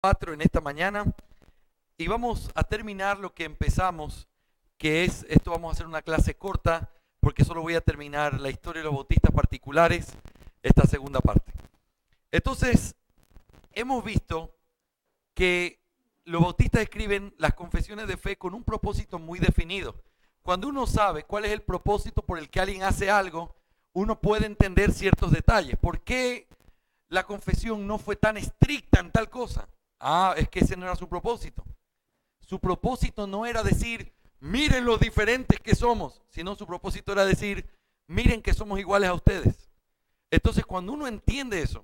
4 en esta mañana y vamos a terminar lo que empezamos, que es, esto vamos a hacer una clase corta porque solo voy a terminar la historia de los bautistas particulares, esta segunda parte. Entonces, hemos visto que los bautistas escriben las confesiones de fe con un propósito muy definido. Cuando uno sabe cuál es el propósito por el que alguien hace algo, uno puede entender ciertos detalles. ¿Por qué la confesión no fue tan estricta en tal cosa? Es que ese no era su propósito. Su propósito no era decir, miren lo diferentes que somos, sino su propósito era decir, miren que somos iguales a ustedes. Entonces, cuando uno entiende eso,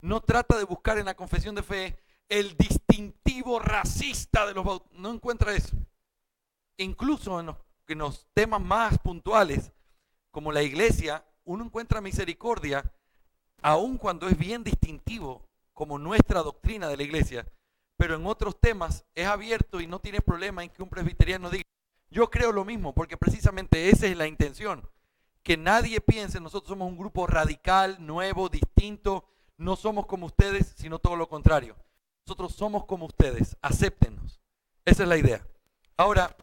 no trata de buscar en la confesión de fe el distintivo racista de los bautistas, no encuentra eso. Incluso en los temas más puntuales, como la iglesia, uno encuentra misericordia, aun cuando es bien distintivo, como nuestra doctrina de la iglesia, pero en otros temas es abierto y no tiene problema en que un presbiteriano diga, yo creo lo mismo, porque precisamente esa es la intención, que nadie piense, nosotros somos un grupo radical, nuevo, distinto, no somos como ustedes, sino todo lo contrario. Nosotros somos como ustedes, acéptenos. Esa es la idea. Ahora,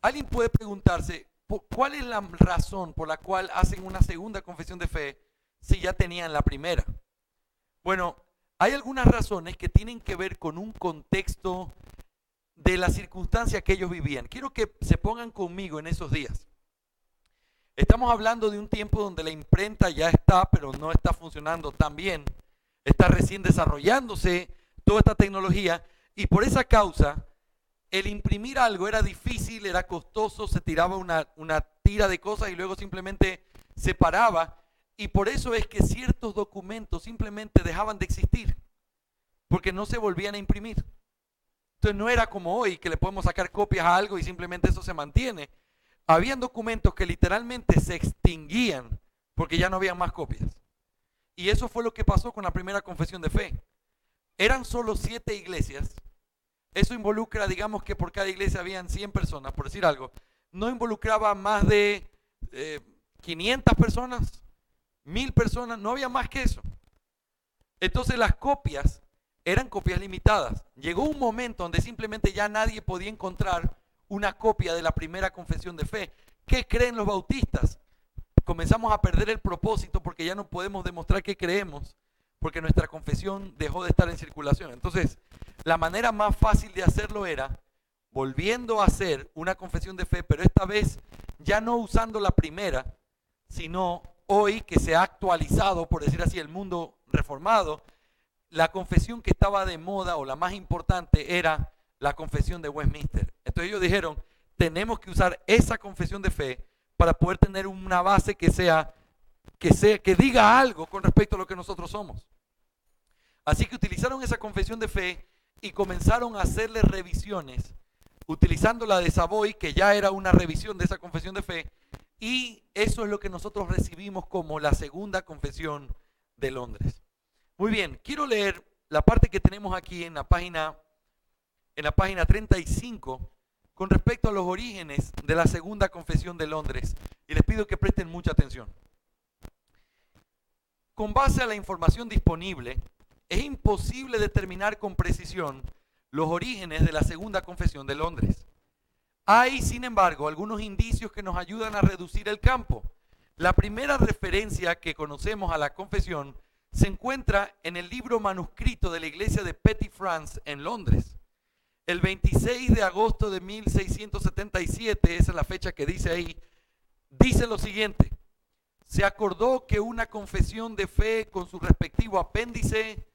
alguien puede preguntarse, ¿cuál es la razón por la cual hacen una segunda confesión de fe si ya tenían la primera? Bueno, hay algunas razones que tienen que ver con un contexto de la circunstancia que ellos vivían. Quiero que se pongan conmigo en esos días. Estamos hablando de un tiempo donde la imprenta ya está, pero no está funcionando tan bien. Está recién desarrollándose toda esta tecnología y por esa causa el imprimir algo era difícil, era costoso, se tiraba una tira de cosas y luego simplemente se paraba. Y por eso es que ciertos documentos simplemente dejaban de existir, porque no se volvían a imprimir. Entonces no era como hoy, que le podemos sacar copias a algo y simplemente eso se mantiene. Habían documentos que literalmente se extinguían, porque ya no había más copias. Y eso fue lo que pasó con la primera confesión de fe. Eran solo 7 iglesias. Eso involucra, digamos que por cada iglesia habían 100 personas, por decir algo. No involucraba más de 500 personas. 1000 personas, no había más que eso. Entonces las copias eran copias limitadas. Llegó un momento donde simplemente ya nadie podía encontrar una copia de la primera confesión de fe. ¿Qué creen los bautistas? Comenzamos a perder el propósito porque ya no podemos demostrar que creemos, porque nuestra confesión dejó de estar en circulación. Entonces, la manera más fácil de hacerlo era volviendo a hacer una confesión de fe, pero esta vez ya no usando la primera, sino hoy que se ha actualizado, por decir así, el mundo reformado, la confesión que estaba de moda o la más importante era la confesión de Westminster. Entonces ellos dijeron, tenemos que usar esa confesión de fe para poder tener una base que diga algo con respecto a lo que nosotros somos. Así que utilizaron esa confesión de fe y comenzaron a hacerle revisiones, utilizando la de Savoy, que ya era una revisión de esa confesión de fe, y eso es lo que nosotros recibimos como la segunda confesión de Londres. Muy bien, quiero leer la parte que tenemos aquí en la página 35 con respecto a los orígenes de la segunda confesión de Londres. Y les pido que presten mucha atención. Con base a la información disponible, es imposible determinar con precisión los orígenes de la segunda confesión de Londres. Hay, sin embargo, algunos indicios que nos ayudan a reducir el campo. La primera referencia que conocemos a la confesión se encuentra en el libro manuscrito de la iglesia de Petty France en Londres. El 26 de agosto de 1677, esa es la fecha que dice ahí, dice lo siguiente: se acordó que una confesión de fe con su respectivo apéndice,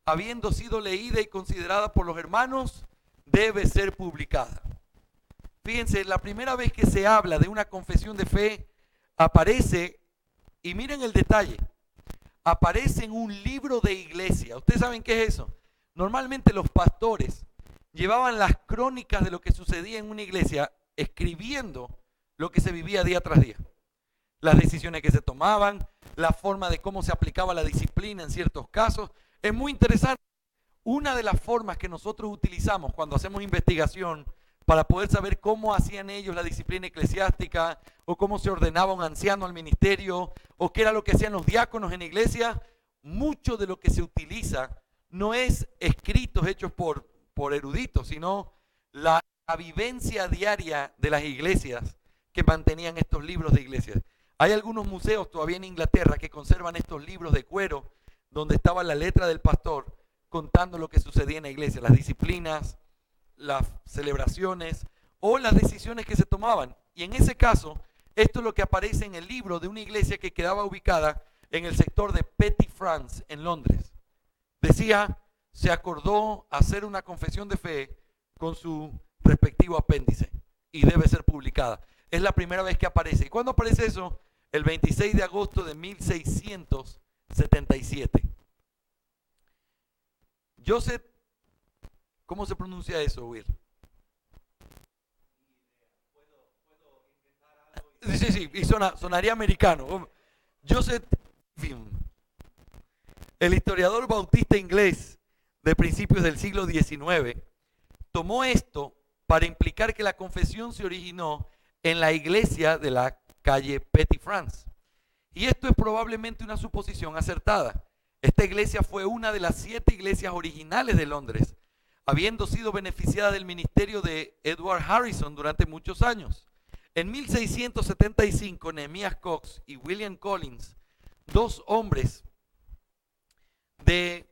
habiendo sido leída y considerada por los hermanos, debe ser publicada. Fíjense, la primera vez que se habla de una confesión de fe aparece, y miren el detalle, aparece en un libro de iglesia. ¿Ustedes saben qué es eso? Normalmente los pastores llevaban las crónicas de lo que sucedía en una iglesia, escribiendo lo que se vivía día tras día. Las decisiones que se tomaban, la forma de cómo se aplicaba la disciplina en ciertos casos. Es muy interesante. Una de las formas que nosotros utilizamos cuando hacemos investigación para poder saber cómo hacían ellos la disciplina eclesiástica, o cómo se ordenaba un anciano al ministerio, o qué era lo que hacían los diáconos en la iglesia, mucho de lo que se utiliza no es escritos hechos por eruditos, sino la vivencia diaria de las iglesias que mantenían estos libros de iglesias. Hay algunos museos todavía en Inglaterra que conservan estos libros de cuero donde estaba la letra del pastor contando lo que sucedía en la iglesia, las disciplinas, las celebraciones o las decisiones que se tomaban. Y en ese caso, esto es lo que aparece en el libro de una iglesia que quedaba ubicada en el sector de Petty France, en Londres. Decía, se acordó hacer una confesión de fe con su respectivo apéndice y debe ser publicada. Es la primera vez que aparece. ¿Y cuándo aparece eso? El 26 de agosto de 1677. Joseph, ¿cómo se pronuncia eso, Will? Sí, y sonaría americano. Joseph Finn, el historiador bautista inglés de principios del siglo XIX, tomó esto para implicar que la confesión se originó en la iglesia de la calle Petty France. Y esto es probablemente una suposición acertada. Esta iglesia fue una de las 7 iglesias originales de Londres, habiendo sido beneficiada del ministerio de Edward Harrison durante muchos años. En 1675, Nehemiah Cox y William Collins, 2 hombres de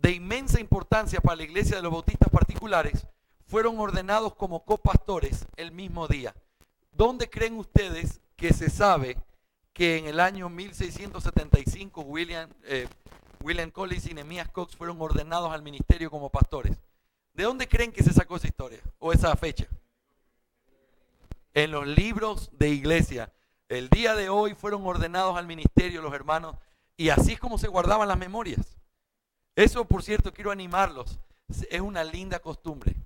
inmensa importancia para la iglesia de los bautistas particulares, fueron ordenados como copastores el mismo día. ¿Dónde creen ustedes que se sabe que en el año 1675 William Collins y Nehemiah Cox fueron ordenados al ministerio como pastores? ¿De dónde creen que se sacó esa historia o esa fecha? En los libros de iglesia. El día de hoy fueron ordenados al ministerio los hermanos y así es como se guardaban las memorias. Eso, por cierto, quiero animarlos. Es una linda costumbre.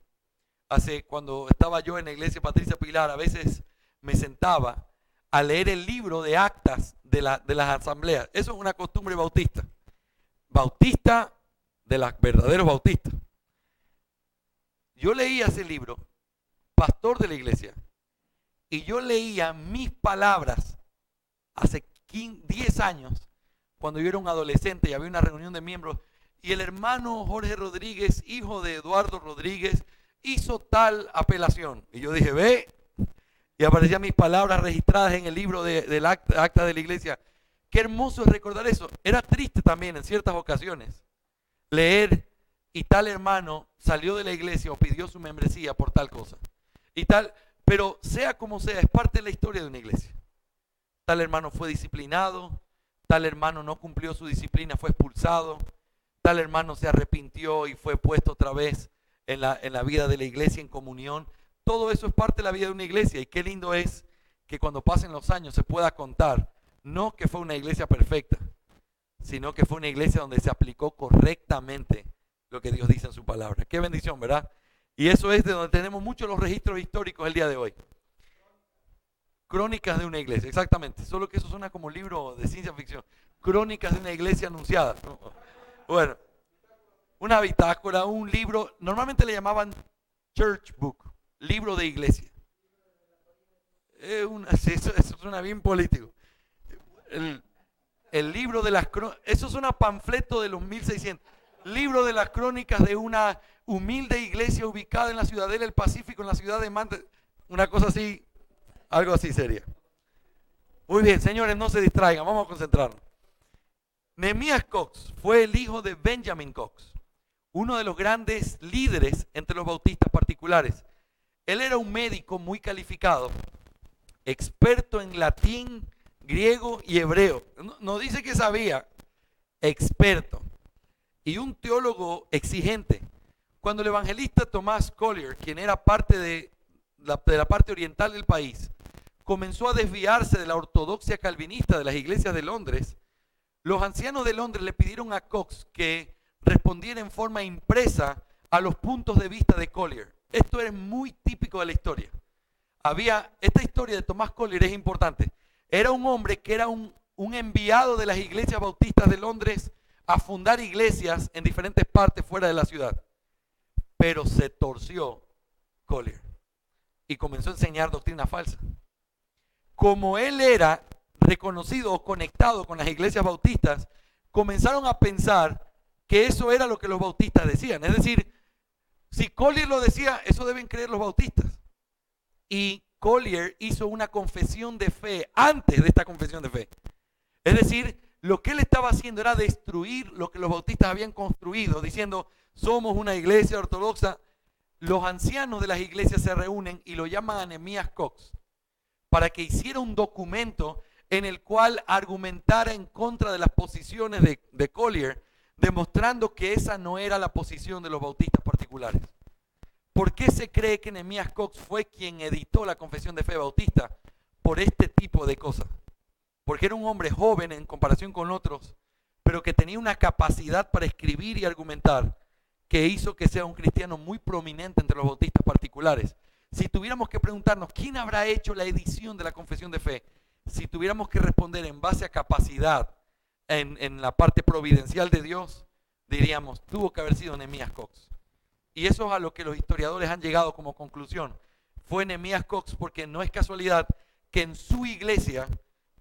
Cuando estaba yo en la iglesia Patricia Pilar, a veces me sentaba a leer el libro de actas de las asambleas. Eso es una costumbre bautista. Bautista de los verdaderos bautistas. Yo leía ese libro, pastor de la iglesia, y yo leía mis palabras hace 10 años, cuando yo era un adolescente y había una reunión de miembros, y el hermano Jorge Rodríguez, hijo de Eduardo Rodríguez, hizo tal apelación. Y yo dije, ve, y aparecían mis palabras registradas en el libro del acta de la iglesia. Qué hermoso es recordar eso. Era triste también en ciertas ocasiones leer y tal hermano salió de la iglesia o pidió su membresía por tal cosa. Y tal, pero sea como sea, es parte de la historia de una iglesia. Tal hermano fue disciplinado, tal hermano no cumplió su disciplina, fue expulsado, tal hermano se arrepintió y fue puesto otra vez en la vida de la iglesia en comunión. Todo eso es parte de la vida de una iglesia y qué lindo es que cuando pasen los años se pueda contar, no que fue una iglesia perfecta, sino que fue una iglesia donde se aplicó correctamente lo que Dios dice en su palabra. Qué bendición, ¿verdad? Y eso es de donde tenemos muchos los registros históricos el día de hoy. Crónicas de una iglesia, exactamente. Solo que eso suena como libro de ciencia ficción. Crónicas de una iglesia anunciada. Bueno, una bitácora, un libro, normalmente le llamaban church book, libro de iglesia. Eso suena bien político. El libro de las crónicas, eso suena panfleto de los 1600. Libro de las crónicas de una humilde iglesia ubicada en la ciudadela del Pacífico, en la ciudad de Mante. Una cosa así, algo así sería. Muy bien, señores, no se distraigan, vamos a concentrarnos. Nehemiah Cox fue el hijo de Benjamin Cox, uno de los grandes líderes entre los bautistas particulares. Él era un médico muy calificado, experto en latín, griego y hebreo. No dice que sabía, experto. Y un teólogo exigente. Cuando el evangelista Tomás Collier, quien era parte de la parte oriental del país, comenzó a desviarse de la ortodoxia calvinista de las iglesias de Londres, los ancianos de Londres le pidieron a Cox que respondiera en forma impresa a los puntos de vista de Collier. Esto es muy típico de la historia. Esta historia de Tomás Collier es importante. Era un hombre que era un enviado de las iglesias bautistas de Londres a fundar iglesias en diferentes partes fuera de la ciudad. Pero se torció Collier y comenzó a enseñar doctrina falsa. Como él era reconocido o conectado con las iglesias bautistas, comenzaron a pensar que eso era lo que los bautistas decían. Es decir, si Collier lo decía, eso deben creer los bautistas. Y Collier hizo una confesión de fe antes de esta confesión de fe. Es decir, lo que él estaba haciendo era destruir lo que los bautistas habían construido, diciendo, somos una iglesia ortodoxa. Los ancianos de las iglesias se reúnen y lo llaman a Nehemías Cox para que hiciera un documento en el cual argumentara en contra de las posiciones de Collier, demostrando que esa no era la posición de los bautistas particulares. ¿Por qué se cree que Nehemías Cox fue quien editó la Confesión de Fe Bautista? Por este tipo de cosas. Porque era un hombre joven en comparación con otros, pero que tenía una capacidad para escribir y argumentar que hizo que sea un cristiano muy prominente entre los bautistas particulares. Si tuviéramos que preguntarnos quién habrá hecho la edición de la Confesión de Fe, si tuviéramos que responder en base a capacidad en la parte providencial de Dios, diríamos, tuvo que haber sido Nehemías Cox. Y eso es a lo que los historiadores han llegado como conclusión. Fue Nehemías Cox, porque no es casualidad que en su iglesia,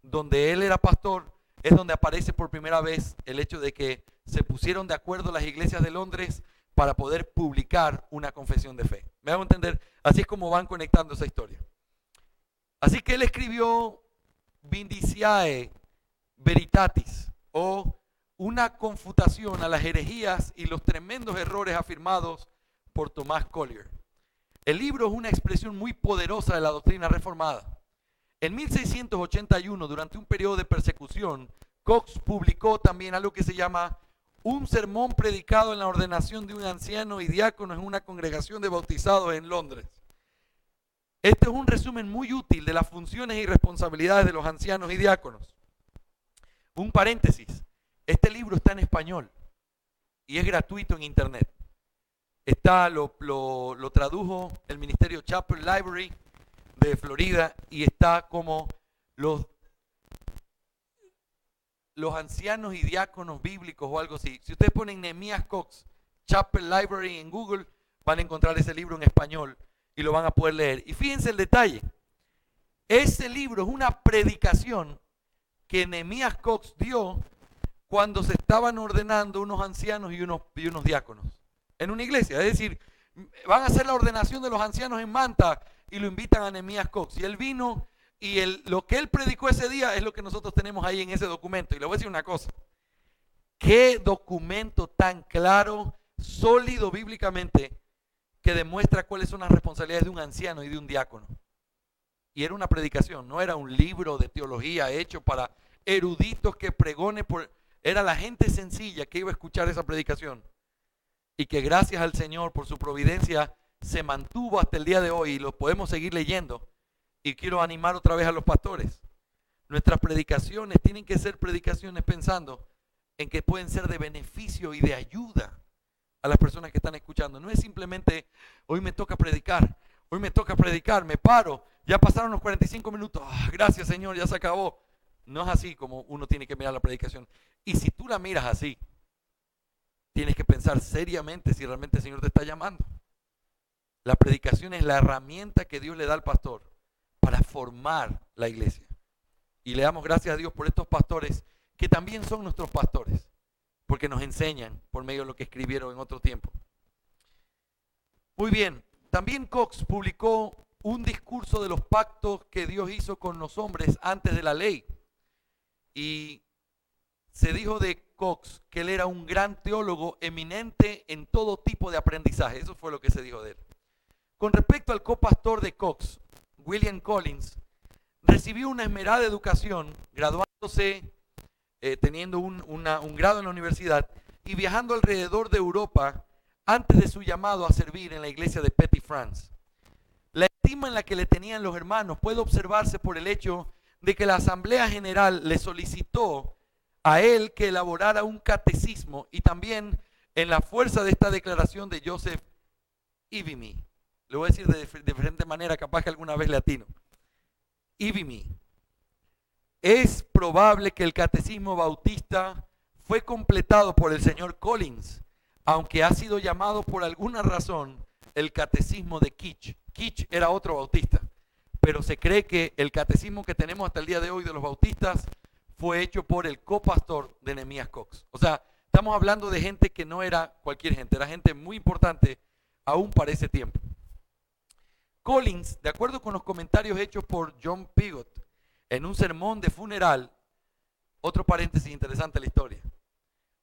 donde él era pastor, es donde aparece por primera vez el hecho de que se pusieron de acuerdo las iglesias de Londres para poder publicar una confesión de fe. ¿Me hago entender? Así es como van conectando esa historia. Así que él escribió Vindiciae Veritatis, o una confutación a las herejías y los tremendos errores afirmados por Tomás Collier. El libro es una expresión muy poderosa de la doctrina reformada. En 1681, durante un periodo de persecución, Cox publicó también algo que se llama un sermón predicado en la ordenación de un anciano y diácono en una congregación de bautizados en Londres. Este es un resumen muy útil de las funciones y responsabilidades de los ancianos y diáconos. Un paréntesis, este libro está en español y es gratuito en internet. Lo tradujo el Ministerio Chapel Library de Florida y está como los ancianos y diáconos bíblicos o algo así. Si ustedes ponen Nehemías Cox Chapel Library en Google, van a encontrar ese libro en español y lo van a poder leer. Y fíjense el detalle. Ese libro es una predicación que Nehemías Cox dio cuando se estaban ordenando unos ancianos y unos diáconos en una iglesia. Es decir, van a hacer la ordenación de los ancianos en Manta y lo invitan a Nehemías Cox. Y él vino y lo que él predicó ese día es lo que nosotros tenemos ahí en ese documento. Y le voy a decir una cosa. Qué documento tan claro, sólido bíblicamente, que demuestra cuáles son las responsabilidades de un anciano y de un diácono. Y era una predicación, no era un libro de teología hecho para eruditos que pregone era la gente sencilla que iba a escuchar esa predicación. Y que gracias al Señor por su providencia se mantuvo hasta el día de hoy y lo podemos seguir leyendo. Y quiero animar otra vez a los pastores. Nuestras predicaciones tienen que ser predicaciones pensando en que pueden ser de beneficio y de ayuda a las personas que están escuchando. No es simplemente, hoy me toca predicar, me paro, ya pasaron los 45 minutos, gracias Señor, ya se acabó. No es así como uno tiene que mirar la predicación. Y si tú la miras así, tienes que pensar seriamente si realmente el Señor te está llamando. La predicación es la herramienta que Dios le da al pastor para formar la iglesia. Y le damos gracias a Dios por estos pastores que también son nuestros pastores, porque nos enseñan por medio de lo que escribieron en otro tiempo. Muy bien, también Cox publicó un discurso de los pactos que Dios hizo con los hombres antes de la ley. Y se dijo de Cox que él era un gran teólogo eminente en todo tipo de aprendizaje. Eso fue lo que se dijo de él. Con respecto al copastor de Cox, William Collins, recibió una esmerada educación, graduándose, teniendo un grado en la universidad y viajando alrededor de Europa antes de su llamado a servir en la iglesia de Petit France. La estima en la que le tenían los hermanos puede observarse por el hecho de que la Asamblea General le solicitó a él que elaborara un catecismo, y también en la fuerza de esta declaración de Joseph Ivimy. Le voy a decir de diferente manera, capaz que alguna vez le atino. Ivimy. Es probable que el catecismo bautista fue completado por el señor Collins, aunque ha sido llamado por alguna razón el catecismo de Kitch. Kitch era otro bautista, pero se cree que el catecismo que tenemos hasta el día de hoy de los bautistas fue hecho por el copastor de Nehemías Cox. O sea, estamos hablando de gente que no era cualquier gente, era gente muy importante aún para ese tiempo. Collins, de acuerdo con los comentarios hechos por John Pigot en un sermón de funeral, otro paréntesis interesante en la historia,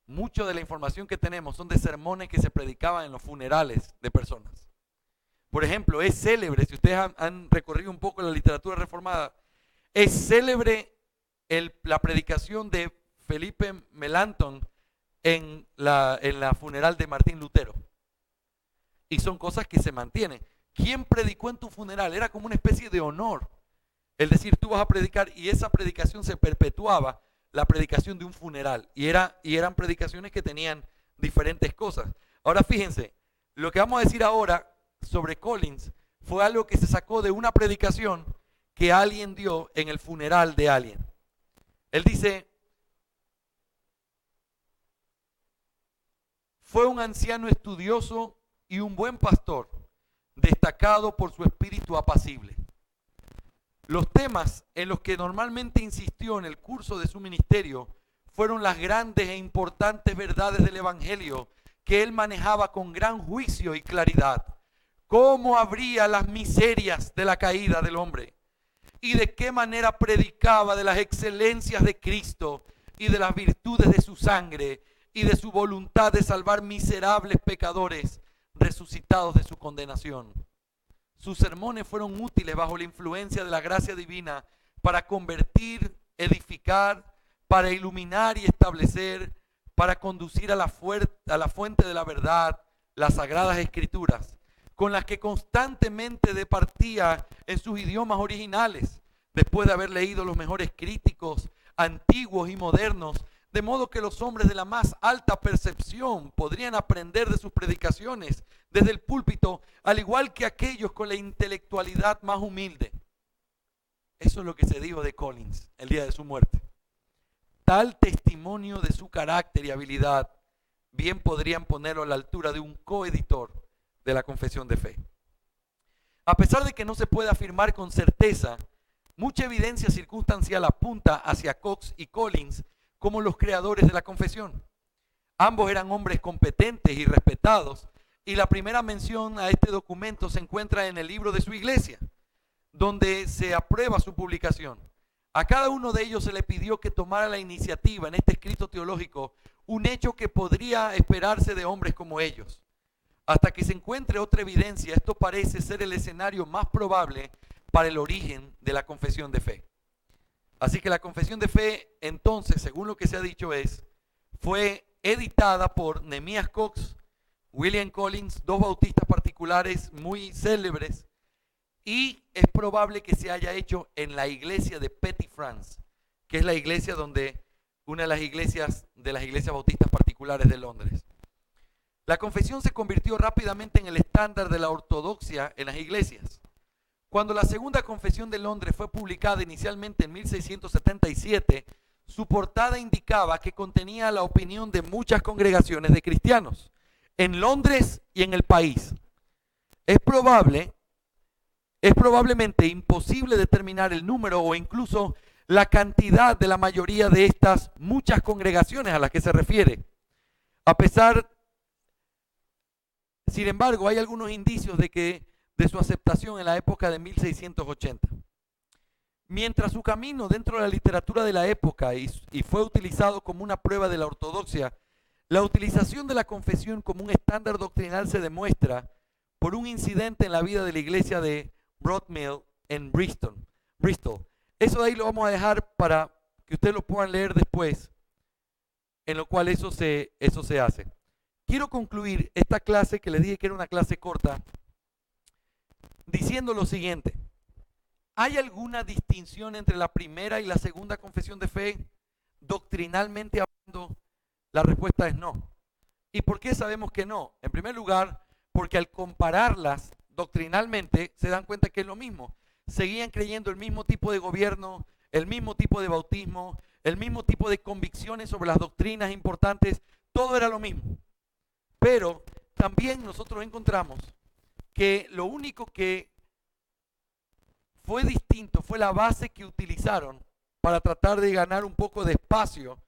mucha de la información que tenemos son de sermones que se predicaban en los funerales de personas. Por ejemplo, es célebre, si ustedes han recorrido un poco la literatura reformada, es célebre la predicación de Felipe Melanchthon en la funeral de Martín Lutero. Y son cosas que se mantienen. ¿Quién predicó en tu funeral? Era como una especie de honor. Es decir, tú vas a predicar y esa predicación se perpetuaba, la predicación de un funeral. Y eran predicaciones que tenían diferentes cosas. Ahora fíjense, lo que vamos a decir ahora sobre Collins fue algo que se sacó de una predicación que alguien dio en el funeral de alguien. Él dice, fue un anciano estudioso y un buen pastor, destacado por su espíritu apacible. Los temas en los que normalmente insistió en el curso de su ministerio fueron las grandes e importantes verdades del Evangelio que él manejaba con gran juicio y claridad. ¿Cómo habría las miserias de la caída del hombre? Y de qué manera predicaba de las excelencias de Cristo y de las virtudes de su sangre y de su voluntad de salvar miserables pecadores resucitados de su condenación. Sus sermones fueron útiles bajo la influencia de la gracia divina para convertir, edificar, para iluminar y establecer, para conducir a la fuente de la verdad, las sagradas escrituras, con las que constantemente departía en sus idiomas originales, después de haber leído los mejores críticos antiguos y modernos, de modo que los hombres de la más alta percepción podrían aprender de sus predicaciones desde el púlpito, al igual que aquellos con la intelectualidad más humilde. Eso es lo que se dijo de Collins el día de su muerte. Tal testimonio de su carácter y habilidad bien podrían ponerlo a la altura de un coeditor de la Confesión de Fe. A pesar de que no se puede afirmar con certeza, mucha evidencia circunstancial apunta hacia Cox y Collins como los creadores de la confesión. Ambos eran hombres competentes y respetados, y la primera mención a este documento se encuentra en el libro de su iglesia, donde se aprueba su publicación. A cada uno de ellos se le pidió que tomara la iniciativa en este escrito teológico, un hecho que podría esperarse de hombres como ellos. Hasta que se encuentre otra evidencia, esto parece ser el escenario más probable para el origen de la confesión de fe. Así que la confesión de fe, entonces, según lo que se ha dicho, fue editada por Nehemías Cox, William Collins, dos bautistas particulares muy célebres, y es probable que se haya hecho en la iglesia de Petit France, que es la iglesia una de las iglesias bautistas particulares de Londres. La confesión se convirtió rápidamente en el estándar de la ortodoxia en las iglesias. Cuando la segunda confesión de Londres fue publicada inicialmente en 1677, su portada indicaba que contenía la opinión de muchas congregaciones de cristianos en Londres y en el país. Es probablemente imposible determinar el número o incluso la cantidad de la mayoría de estas muchas congregaciones a las que se refiere. Sin embargo, hay algunos indicios de su aceptación en la época de 1680. Mientras su camino dentro de la literatura de la época y fue utilizado como una prueba de la ortodoxia, la utilización de la confesión como un estándar doctrinal se demuestra por un incidente en la vida de la iglesia de Broadmill en Bristol. Eso de ahí lo vamos a dejar para que ustedes lo puedan leer después, en lo cual eso se hace. Quiero concluir esta clase, que les dije que era una clase corta, diciendo lo siguiente: ¿hay alguna distinción entre la primera y la segunda confesión de fe? Doctrinalmente hablando, la respuesta es no. ¿Y por qué sabemos que no? En primer lugar, porque al compararlas doctrinalmente se dan cuenta que es lo mismo. Seguían creyendo el mismo tipo de gobierno, el mismo tipo de bautismo, el mismo tipo de convicciones sobre las doctrinas importantes, todo era lo mismo. Pero también nosotros encontramos que lo único que fue distinto fue la base que utilizaron para tratar de ganar un poco de espacio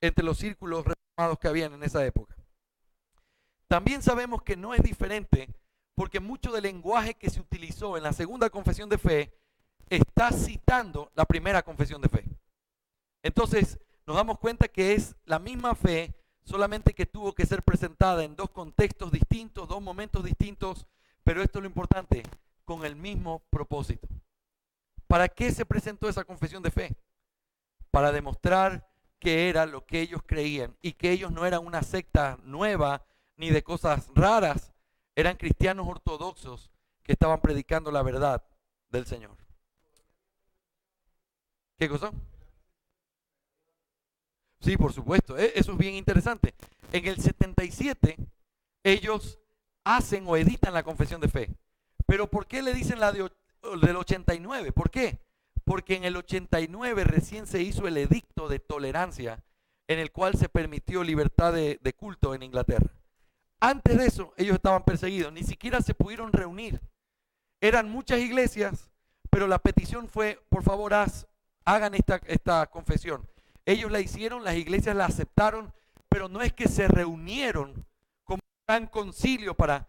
entre los círculos reformados que habían en esa época. También sabemos que no es diferente porque mucho del lenguaje que se utilizó en la segunda confesión de fe está citando la primera confesión de fe. Entonces nos damos cuenta que es la misma fe, solamente que tuvo que ser presentada en dos contextos distintos, dos momentos distintos, pero esto es lo importante, con el mismo propósito. ¿Para qué se presentó esa confesión de fe? Para demostrar que era lo que ellos creían y que ellos no eran una secta nueva ni de cosas raras, eran cristianos ortodoxos que estaban predicando la verdad del Señor. ¿Qué cosa? Sí, por supuesto, eso es bien interesante. En el 77 ellos hacen o editan la confesión de fe. Pero ¿por qué le dicen la del 89? ¿Por qué? Porque en el 89 recién se hizo el edicto de tolerancia en el cual se permitió libertad de culto en Inglaterra. Antes de eso ellos estaban perseguidos, ni siquiera se pudieron reunir. Eran muchas iglesias, pero la petición fue, por favor, hagan esta confesión. Ellos la hicieron, las iglesias la aceptaron, pero no es que se reunieron como un gran concilio para...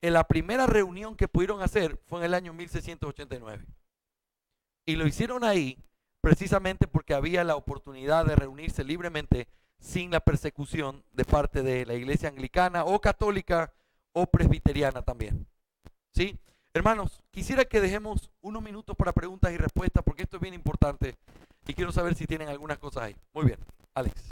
En la primera reunión que pudieron hacer fue en el año 1689. Y lo hicieron ahí precisamente porque había la oportunidad de reunirse libremente sin la persecución de parte de la iglesia anglicana o católica o presbiteriana también. ¿Sí? Hermanos, quisiera que dejemos unos minutos para preguntas y respuestas porque esto es bien importante y quiero saber si tienen algunas cosas ahí. Muy bien, Alex.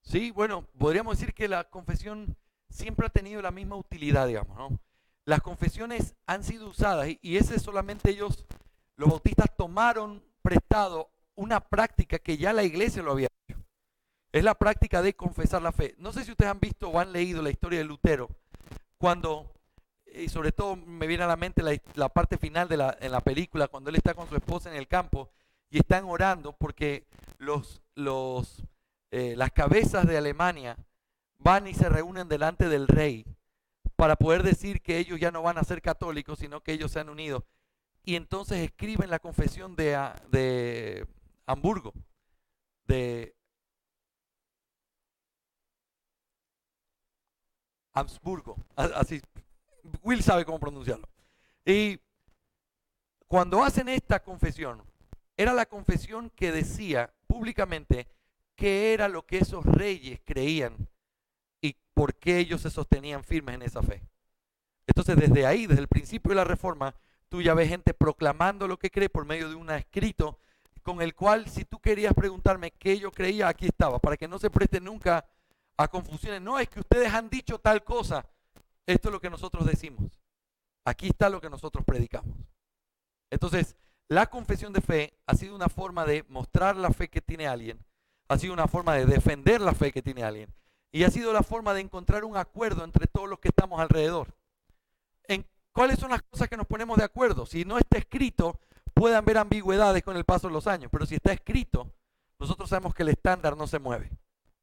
Sí, bueno, podríamos decir que la confesión siempre ha tenido la misma utilidad, digamos, ¿no? Las confesiones han sido usadas y ese solamente ellos, los bautistas, tomaron prestado una práctica que ya la iglesia lo había hecho. Es la práctica de confesar la fe. No sé si ustedes han visto o han leído la historia de Lutero, cuando, y sobre todo me viene a la mente la parte final en la película, cuando él está con su esposa en el campo y están orando porque las cabezas de Alemania van y se reúnen delante del rey para poder decir que ellos ya no van a ser católicos, sino que ellos se han unido. Y entonces escriben la confesión de Hamburgo, de Habsburgo, así, Will sabe cómo pronunciarlo. Y cuando hacen esta confesión, era la confesión que decía públicamente qué era lo que esos reyes creían y por qué ellos se sostenían firmes en esa fe. Entonces desde ahí, desde el principio de la Reforma, tú ya ves gente proclamando lo que cree por medio de un escrito con el cual si tú querías preguntarme qué yo creía, aquí estaba, para que no se preste nunca a confusiones. No, es que ustedes han dicho tal cosa. Esto es lo que nosotros decimos. Aquí está lo que nosotros predicamos. Entonces, la confesión de fe ha sido una forma de mostrar la fe que tiene alguien, ha sido una forma de defender la fe que tiene alguien y ha sido la forma de encontrar un acuerdo entre todos los que estamos alrededor. ¿En cuáles son las cosas que nos ponemos de acuerdo? Si no está escrito, puede haber ambigüedades con el paso de los años, pero si está escrito, nosotros sabemos que el estándar no se mueve.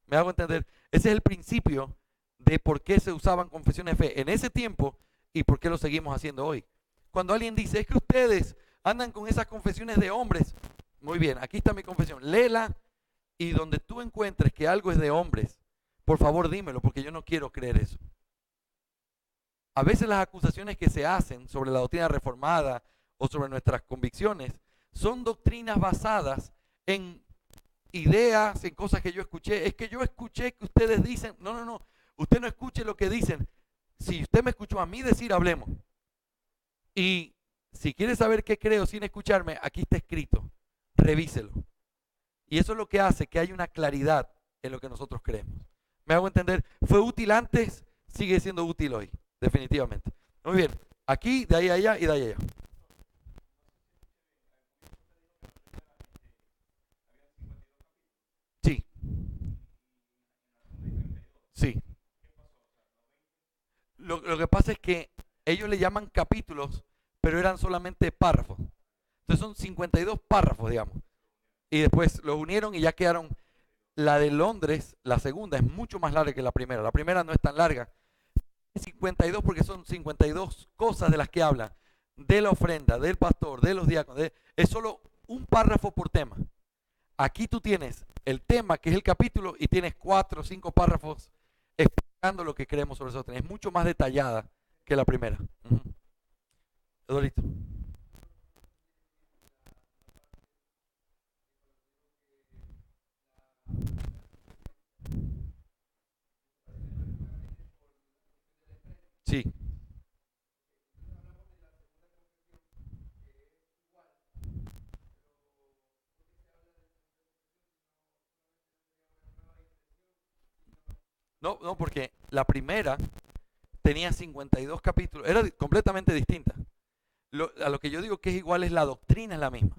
¿Me hago entender? Ese es el principio de por qué se usaban confesiones de fe en ese tiempo y por qué lo seguimos haciendo hoy. Cuando alguien dice, es que ustedes andan con esas confesiones de hombres, muy bien, aquí está mi confesión, léela y donde tú encuentres que algo es de hombres, por favor dímelo porque yo no quiero creer eso. A veces las acusaciones que se hacen sobre la doctrina reformada o sobre nuestras convicciones son doctrinas basadas en ideas, en cosas que yo escuché. Es que yo escuché que ustedes dicen, no, usted no escuche lo que dicen. Si usted me escuchó a mí decir, hablemos. Y si quiere saber qué creo sin escucharme, aquí está escrito, revíselo. Y eso es lo que hace que haya una claridad en lo que nosotros creemos. ¿Me hago entender? Fue útil antes, sigue siendo útil hoy, definitivamente. Muy bien, aquí, de ahí a allá y de ahí a allá. Sí, sí. Lo que pasa es que ellos le llaman capítulos, pero eran solamente párrafos. Entonces son 52 párrafos, digamos. y después los unieron y ya quedaron. La de Londres, la segunda, es mucho más larga que la primera. La primera no es tan larga. 52 porque son 52 cosas de las que habla. De la ofrenda, del pastor, de los diáconos. Es solo un párrafo por tema. Aquí tú tienes el tema, que es el capítulo, y tienes 4 o 5 párrafos explicando lo que creemos sobre eso. Es mucho más detallada que la primera. Eduardito. Sí. No, no, porque la primera tenía 52 capítulos, era completamente distinta. A lo que yo digo que es igual es la doctrina, es la misma.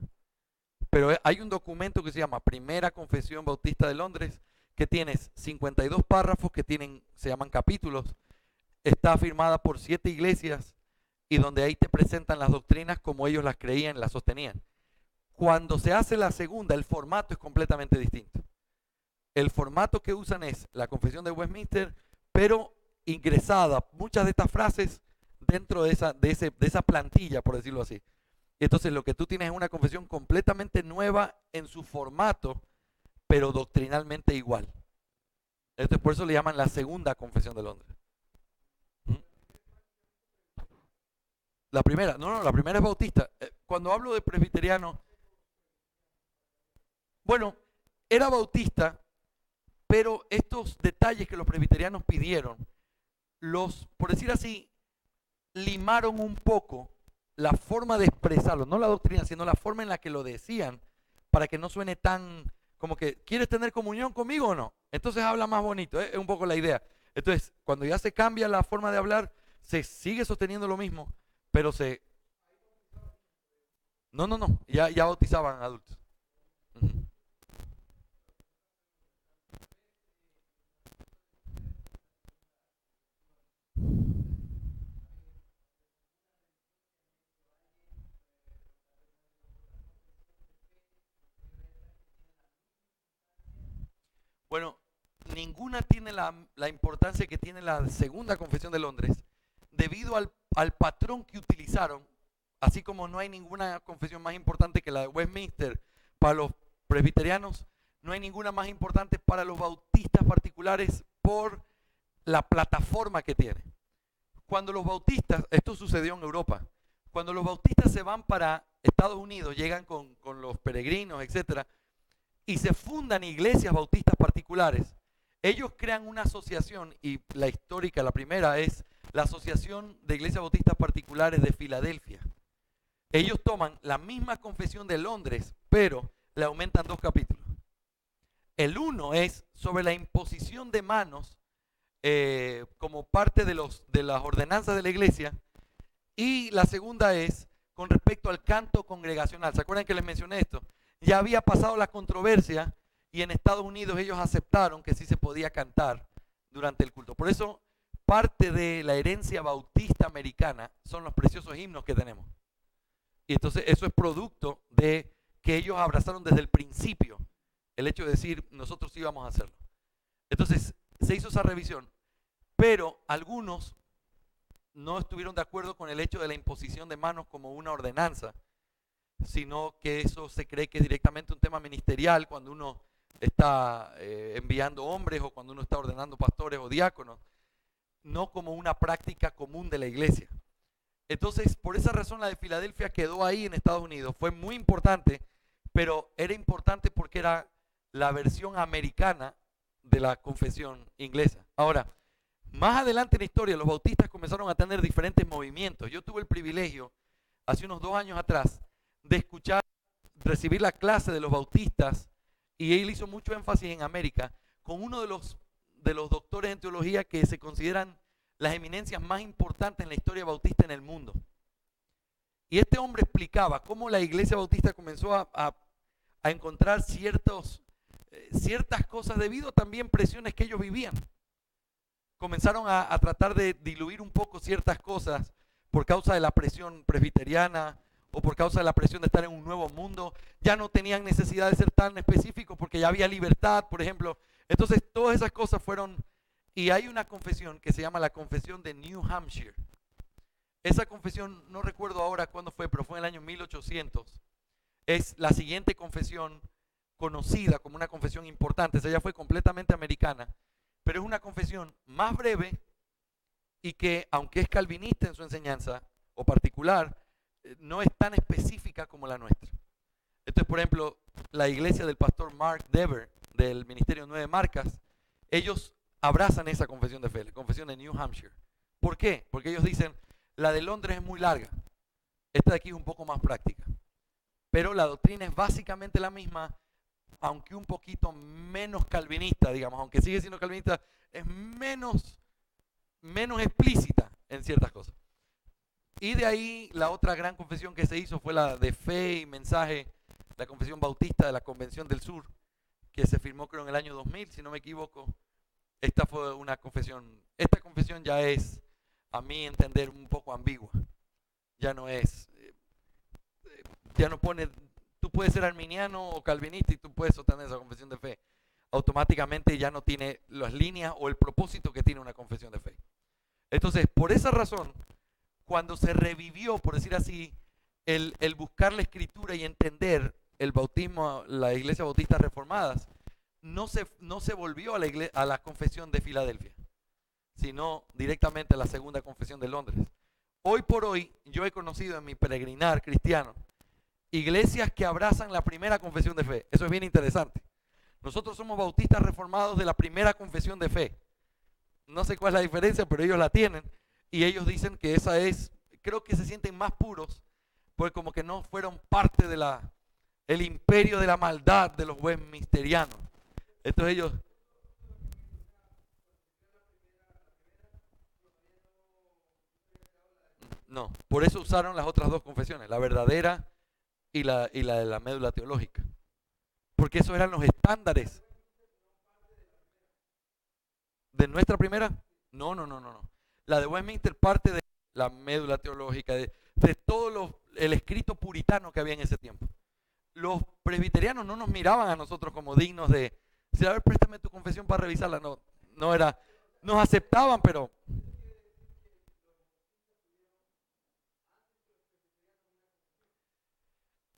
Pero hay un documento que se llama Primera Confesión Bautista de Londres, que tienes 52 párrafos que se llaman capítulos. Está firmada por 7 iglesias y donde ahí te presentan las doctrinas como ellos las creían, las sostenían. Cuando se hace la segunda, el formato es completamente distinto. El formato que usan es la Confesión de Westminster, pero ingresada muchas de estas frases dentro de esa plantilla, por decirlo así. Y entonces lo que tú tienes es una confesión completamente nueva en su formato, pero doctrinalmente igual. Entonces por eso le llaman la segunda confesión de Londres. La primera, no, la primera es bautista. Cuando hablo de presbiteriano, bueno, era bautista, pero estos detalles que los presbiterianos pidieron, por decir así, limaron un poco la forma de expresarlo, no la doctrina, sino la forma en la que lo decían, para que no suene tan como que, ¿quieres tener comunión conmigo o no? Entonces habla más bonito, es un poco la idea. Entonces, cuando ya se cambia la forma de hablar, se sigue sosteniendo lo mismo, pero No, ya bautizaban adultos. Ujú. Bueno, ninguna tiene la importancia que tiene la segunda confesión de Londres, debido al patrón que utilizaron, así como no hay ninguna confesión más importante que la de Westminster para los presbiterianos, no hay ninguna más importante para los bautistas particulares por la plataforma que tiene. Cuando los bautistas, esto sucedió en Europa, cuando los bautistas se van para Estados Unidos, llegan con los peregrinos, etcétera, y se fundan iglesias bautistas particulares, ellos crean una asociación, y la histórica, la primera es la Asociación de Iglesias Bautistas Particulares de Filadelfia. Ellos toman la misma confesión de Londres, pero le aumentan 2 capítulos. El uno es sobre la imposición de manos como parte de las ordenanzas de la iglesia, y la segunda es con respecto al canto congregacional. ¿Se acuerdan que les mencioné esto? Ya había pasado la controversia y en Estados Unidos ellos aceptaron que sí se podía cantar durante el culto. Por eso parte de la herencia bautista americana son los preciosos himnos que tenemos. Y entonces eso es producto de que ellos abrazaron desde el principio el hecho de decir, nosotros sí vamos a hacerlo. Entonces se hizo esa revisión, pero algunos no estuvieron de acuerdo con el hecho de la imposición de manos como una ordenanza, sino que eso se cree que es directamente un tema ministerial cuando uno está enviando hombres o cuando uno está ordenando pastores o diáconos, no como una práctica común de la iglesia. Entonces, por esa razón la de Filadelfia quedó ahí en Estados Unidos. Fue muy importante, pero era importante porque era la versión americana de la confesión inglesa. Ahora, más adelante en la historia, los bautistas comenzaron a tener diferentes movimientos. Yo tuve el privilegio, hace unos 2 años atrás, de recibir la clase de los bautistas, y él hizo mucho énfasis en América, con uno de los doctores en teología que se consideran las eminencias más importantes en la historia bautista en el mundo. Y este hombre explicaba cómo la iglesia bautista comenzó a encontrar ciertas cosas debido también a presiones que ellos vivían. Comenzaron a tratar de diluir un poco ciertas cosas por causa de la presión presbiteriana o por causa de la presión de estar en un nuevo mundo, ya no tenían necesidad de ser tan específicos porque ya había libertad, por ejemplo. Entonces todas esas cosas fueron, y hay una confesión que se llama la Confesión de New Hampshire. Esa confesión, no recuerdo ahora cuándo fue, pero fue en el año 1800. Es la siguiente confesión conocida como una confesión importante. Ella fue completamente americana, pero es una confesión más breve y que, aunque es calvinista en su enseñanza o particular, no es tan específica como la nuestra. Entonces, por ejemplo, la iglesia del pastor Mark Dever, del Ministerio 9 Marcas, ellos abrazan esa confesión de fe, la confesión de New Hampshire. ¿Por qué? Porque ellos dicen, la de Londres es muy larga, esta de aquí es un poco más práctica, pero la doctrina es básicamente la misma, aunque un poquito menos calvinista, digamos, aunque sigue siendo calvinista, es menos explícita en ciertas cosas. Y de ahí la otra gran confesión que se hizo fue la de fe y mensaje, la confesión bautista de la Convención del Sur, que se firmó creo en el año 2000, si no me equivoco. Esta fue una confesión, esta confesión ya es, a mi entender, un poco ambigua. Ya no es, ya no pone, tú puedes ser arminiano o calvinista y tú puedes sostener esa confesión de fe. Automáticamente ya no tiene las líneas o el propósito que tiene una confesión de fe. Entonces, por esa razón, cuando se revivió, por decir así, el buscar la escritura y entender el bautismo, la iglesia bautista reformadas, no se volvió a la confesión de Filadelfia, sino directamente a la segunda confesión de Londres. Hoy por hoy, yo he conocido en mi peregrinar cristiano iglesias que abrazan la primera confesión de fe. Eso es bien interesante. Nosotros somos bautistas reformados de la primera confesión de fe. No sé cuál es la diferencia, pero ellos la tienen. Y ellos dicen que esa es, creo que se sienten más puros, porque como que no fueron parte de el imperio de la maldad de los westminsterianos. Entonces ellos... No, por eso usaron las otras dos confesiones, la verdadera y la de la médula teológica. Porque esos eran los estándares. ¿De nuestra primera? No. La de Westminster parte de la médula teológica, de todo el escrito puritano que había en ese tiempo. Los presbiterianos no nos miraban a nosotros como dignos de decir, a ver, préstame tu confesión para revisarla. No era, nos aceptaban, pero...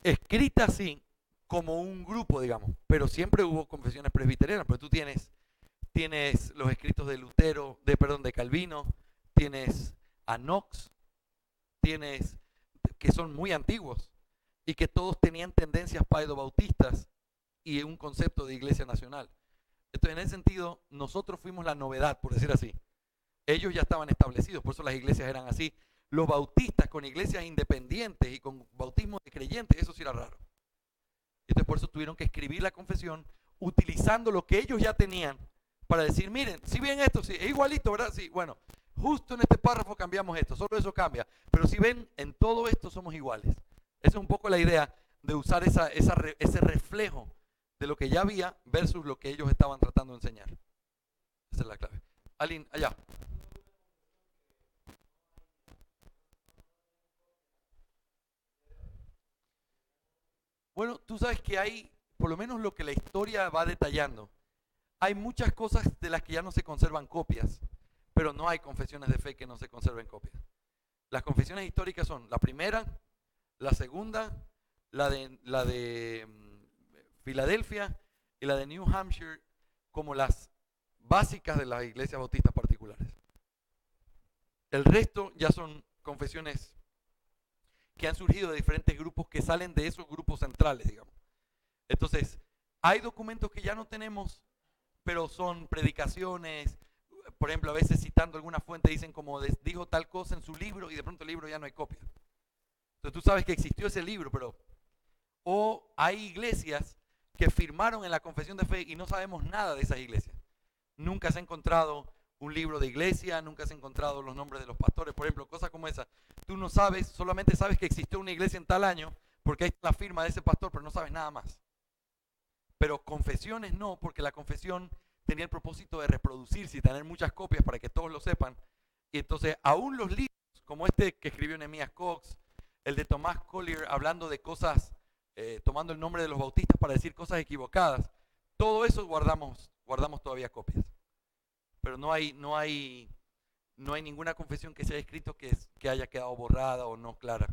Escrita así, como un grupo, digamos, pero siempre hubo confesiones presbiterianas, pero tú tienes los escritos de Lutero, de Calvino, tienes a Knox, tienes que son muy antiguos y que todos tenían tendencias paedobautistas y un concepto de iglesia nacional. Entonces, en ese sentido, nosotros fuimos la novedad, por decir así. Ellos ya estaban establecidos, por eso las iglesias eran así. Los bautistas con iglesias independientes y con bautismo de creyentes, eso sí era raro. Entonces, por eso tuvieron que escribir la confesión utilizando lo que ellos ya tenían para decir, miren, si ven esto, sí, es igualito, ¿verdad? Sí, bueno, justo en este párrafo cambiamos esto, solo eso cambia. Pero si ven, en todo esto somos iguales. Esa es un poco la idea de usar ese reflejo de lo que ya había versus lo que ellos estaban tratando de enseñar. Esa es la clave. Aline, allá. Bueno, tú sabes que hay, por lo menos lo que la historia va detallando, hay muchas cosas de las que ya no se conservan copias, pero no hay confesiones de fe que no se conserven copias. Las confesiones históricas son la primera, la segunda, la de Filadelfia y la de New Hampshire como las básicas de las iglesias bautistas particulares. El resto ya son confesiones que han surgido de diferentes grupos que salen de esos grupos centrales, digamos. Entonces, hay documentos que ya no tenemos, pero son predicaciones, por ejemplo, a veces citando alguna fuente dicen como dijo tal cosa en su libro y de pronto el libro ya no hay copia. Entonces tú sabes que existió ese libro, pero... O hay iglesias que firmaron en la confesión de fe y no sabemos nada de esas iglesias. Nunca se ha encontrado un libro de iglesia, nunca se han encontrado los nombres de los pastores, por ejemplo, cosas como esa. Tú no sabes, solamente sabes que existió una iglesia en tal año porque ahí está la firma de ese pastor, pero no sabes nada más. Pero confesiones no, porque la confesión tenía el propósito de reproducirse y tener muchas copias para que todos lo sepan. Y entonces, aún los libros, como este que escribió Nehemías Cox, el de Tomás Collier hablando de cosas, tomando el nombre de los bautistas para decir cosas equivocadas. Todo eso guardamos todavía copias. Pero no hay ninguna confesión que se haya escrito que haya quedado borrada o no clara.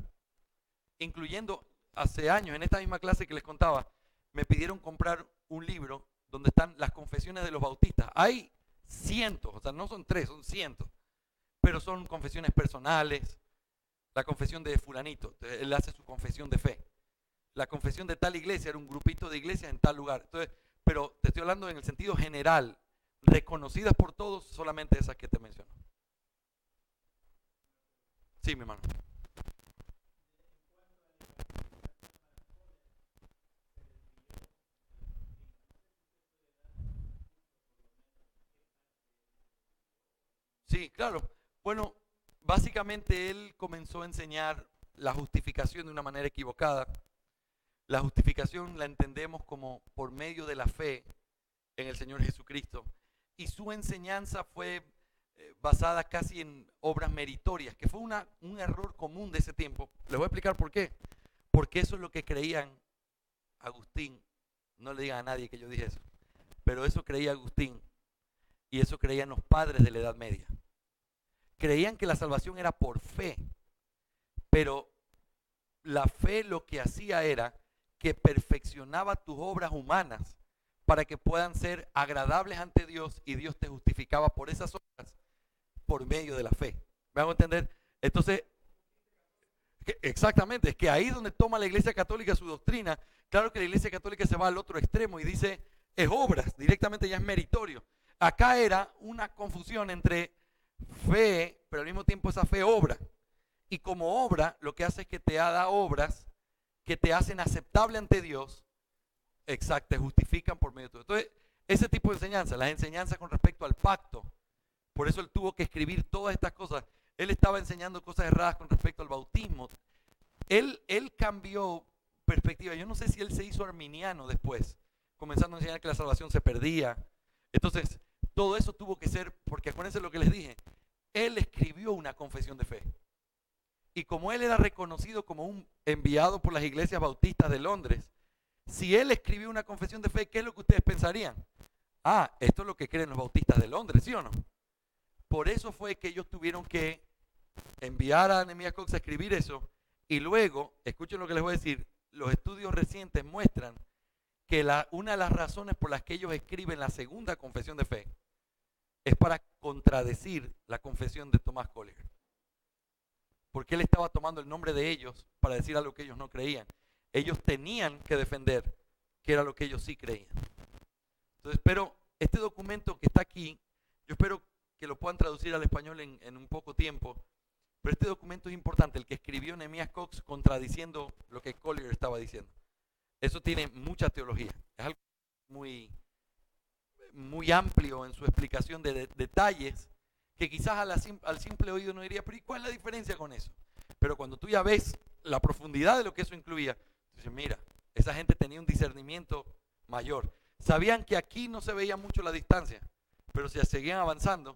Incluyendo hace años, en esta misma clase que les contaba, me pidieron comprar un libro donde están las confesiones de los bautistas. Hay cientos, o sea, no son 3, son cientos. Pero son confesiones personales. La confesión de fulanito, él hace su confesión de fe. La confesión de tal iglesia era un grupito de iglesias en tal lugar. Entonces, pero te estoy hablando en el sentido general, reconocidas por todos, solamente esas que te menciono. Sí, mi hermano. Sí, claro. Bueno, básicamente él comenzó a enseñar la justificación de una manera equivocada. La justificación la entendemos como por medio de la fe en el Señor Jesucristo. Y su enseñanza fue basada casi en obras meritorias, que fue un error común de ese tiempo. Les voy a explicar por qué. Porque eso es lo que creían Agustín. No le digan a nadie que yo dije eso. Pero eso creía Agustín. Y eso creían los padres de la Edad Media. Creían que la salvación era por fe. Pero la fe lo que hacía era que perfeccionaba tus obras humanas para que puedan ser agradables ante Dios, y Dios te justificaba por esas obras por medio de la fe. ¿Me hago entender? Entonces, exactamente, es que ahí es donde toma la Iglesia Católica su doctrina. Claro que la Iglesia Católica se va al otro extremo y dice, es obras, directamente ya es meritorio. Acá era una confusión entre fe, pero al mismo tiempo esa fe obra. Y como obra, lo que hace es que te da obras que te hacen aceptable ante Dios. Exacto, te justifican por medio de todo. Entonces, ese tipo de enseñanza, las enseñanzas con respecto al pacto, por eso él tuvo que escribir todas estas cosas. Él estaba enseñando cosas erradas con respecto al bautismo. Él cambió perspectiva. Yo no sé si él se hizo arminiano después, comenzando a enseñar que la salvación se perdía. Entonces, todo eso tuvo que ser, porque acuérdense lo que les dije, él escribió una confesión de fe. Y como él era reconocido como un enviado por las iglesias bautistas de Londres, si él escribió una confesión de fe, ¿qué es lo que ustedes pensarían? Ah, esto es lo que creen los bautistas de Londres, ¿sí o no? Por eso fue que ellos tuvieron que enviar a Nehemías Cox a escribir eso. Y luego, escuchen lo que les voy a decir, los estudios recientes muestran que una de las razones por las que ellos escriben la segunda confesión de fe es para contradecir la confesión de Tomás Collier. Porque él estaba tomando el nombre de ellos para decir algo que ellos no creían. Ellos tenían que defender que era lo que ellos sí creían. Entonces, pero este documento que está aquí, yo espero que lo puedan traducir al español en un poco tiempo, pero este documento es importante, el que escribió Nehemías Cox contradiciendo lo que Collier estaba diciendo. Eso tiene mucha teología, es algo muy, muy amplio en su explicación de detalles que quizás al simple oído no diría, pero ¿y cuál es la diferencia con eso? Pero cuando tú ya ves la profundidad de lo que eso incluía, dices, mira, esa gente tenía un discernimiento mayor. Sabían que aquí no se veía mucho la distancia, pero si seguían avanzando,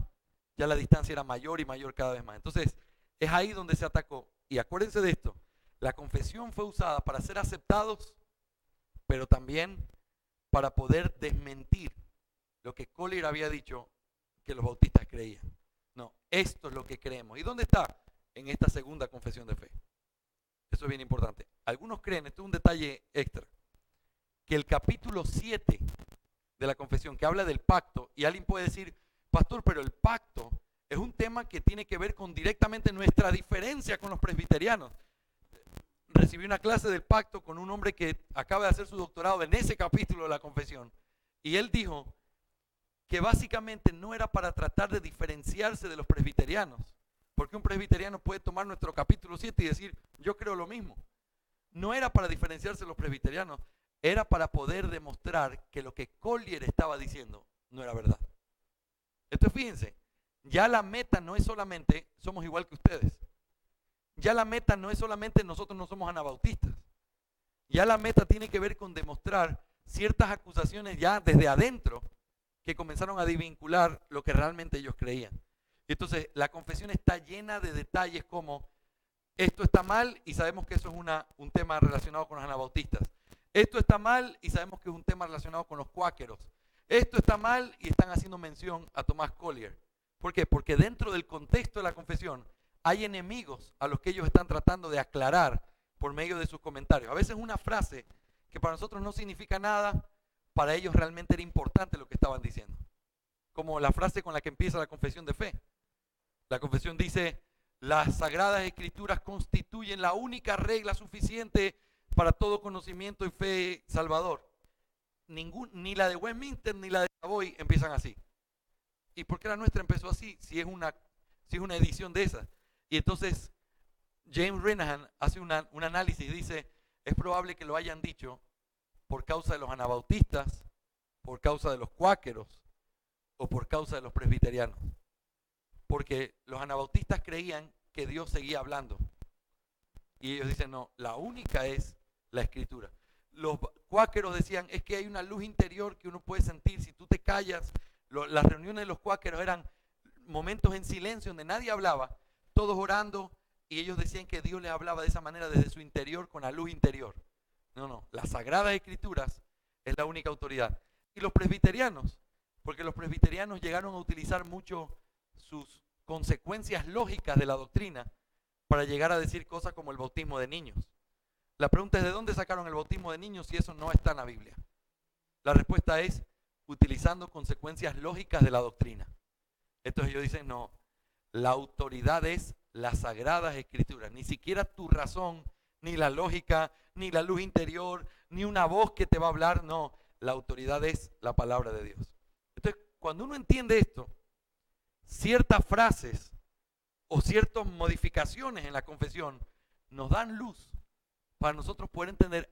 ya la distancia era mayor y mayor cada vez más. Entonces, es ahí donde se atacó. Y acuérdense de esto, la confesión fue usada para ser aceptados, pero también para poder desmentir lo que Collier había dicho que los bautistas creían. No, esto es lo que creemos. ¿Y dónde está? En esta segunda confesión de fe. Eso es bien importante. Algunos creen, esto es un detalle extra, que el capítulo 7 de la confesión, que habla del pacto, y alguien puede decir, pastor, pero el pacto es un tema que tiene que ver con directamente nuestra diferencia con los presbiterianos. Recibí una clase del pacto con un hombre que acaba de hacer su doctorado en ese capítulo de la confesión, y él dijo que básicamente no era para tratar de diferenciarse de los presbiterianos, porque un presbiteriano puede tomar nuestro capítulo 7 y decir, yo creo lo mismo. No era para diferenciarse de los presbiterianos, era para poder demostrar que lo que Collier estaba diciendo no era verdad. Entonces fíjense, ya la meta no es solamente somos igual que ustedes. Ya la meta no es solamente nosotros no somos anabautistas. Ya la meta tiene que ver con demostrar ciertas acusaciones ya desde adentro que comenzaron a desvincular lo que realmente ellos creían. Entonces la confesión está llena de detalles como Esto está mal y sabemos que eso es un tema relacionado con los anabautistas. Esto está mal y sabemos que es un tema relacionado con los cuáqueros. Esto está mal y están haciendo mención a Tomás Collier. ¿Por qué? Porque dentro del contexto de la confesión hay enemigos a los que ellos están tratando de aclarar por medio de sus comentarios. A veces una frase que para nosotros no significa nada, para ellos realmente era importante lo que estaban diciendo. Como la frase con la que empieza la confesión de fe. La confesión dice: las Sagradas Escrituras constituyen la única regla suficiente para todo conocimiento y fe salvador. Ni la de Westminster ni la de Savoy empiezan así. ¿Y por qué la nuestra empezó así? Si es una edición de esas. Y entonces James Renahan hace un análisis y dice: es probable que lo hayan dicho por causa de los anabautistas, por causa de los cuáqueros o por causa de los presbiterianos. Porque los anabautistas creían que Dios seguía hablando. Y ellos dicen: no, la única es la Escritura. Los cuáqueros decían: es que hay una luz interior que uno puede sentir si tú te callas. Las reuniones de los cuáqueros eran momentos en silencio donde nadie hablaba, todos orando, y ellos decían que Dios les hablaba de esa manera desde su interior, con la luz interior. No, las Sagradas Escrituras es la única autoridad. Y los presbiterianos, porque los presbiterianos llegaron a utilizar mucho sus consecuencias lógicas de la doctrina para llegar a decir cosas como el bautismo de niños. La pregunta es: ¿de dónde sacaron el bautismo de niños si eso no está en la Biblia? La respuesta es: utilizando consecuencias lógicas de la doctrina. Entonces ellos dicen: no, la autoridad es las Sagradas Escrituras. Ni siquiera tu razón, ni la lógica, ni la luz interior, ni una voz que te va a hablar. No, la autoridad es la palabra de Dios. Entonces, cuando uno entiende esto, ciertas frases o ciertas modificaciones en la confesión nos dan luz para nosotros poder entender: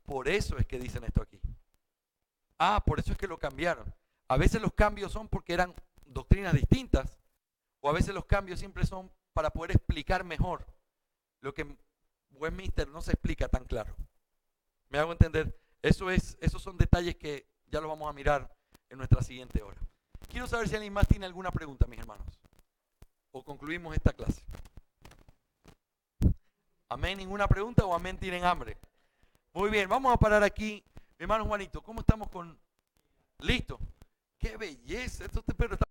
por eso es que dicen esto aquí. Por eso es que lo cambiaron. A veces los cambios son porque eran doctrinas distintas, o a veces los cambios siempre son para poder explicar mejor lo que en Westminster no se explica tan claro. ¿Me hago entender? Esos son detalles que ya los vamos a mirar en nuestra siguiente hora. Quiero saber si alguien más tiene alguna pregunta, mis hermanos. O concluimos esta clase. ¿Amén? ¿Ninguna pregunta o amén tienen hambre? Muy bien, vamos a parar aquí. Mi hermano Juanito, ¿cómo estamos con...? ¿Listo? ¡Qué belleza! Esto, pero está